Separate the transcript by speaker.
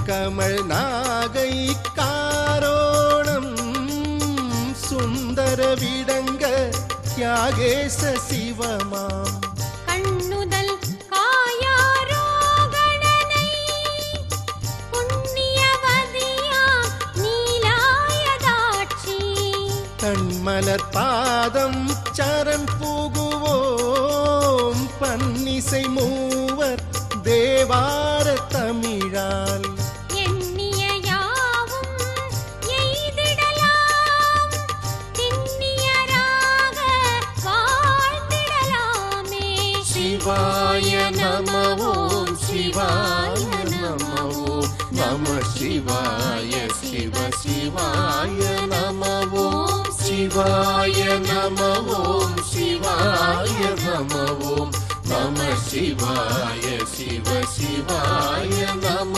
Speaker 1: கமல் நாகை காரோணம் சுந்தர விடங்க தியாகேச சிவமாம்
Speaker 2: கண்ணுதல் காயாரோகணனை புண்ணியவதியா நீலாயதாட்சி
Speaker 1: கண்மலர் பாதம் சரண் புகுவோம் பன்னிசை மூவர் தேவார தமிழால்
Speaker 2: எண்ணிய யாவும் எய்திடலாம் திண்ணியராக வாழ்ந்திடலாமே.
Speaker 1: சிவாய நம ஓம் சிவாய நம ஓம் நம சிவாய சிவ சிவாய நம ஓம் சிவாய நம ஓம் சிவாய நம ஓம் நம சிவாய சிவ சிவாய நம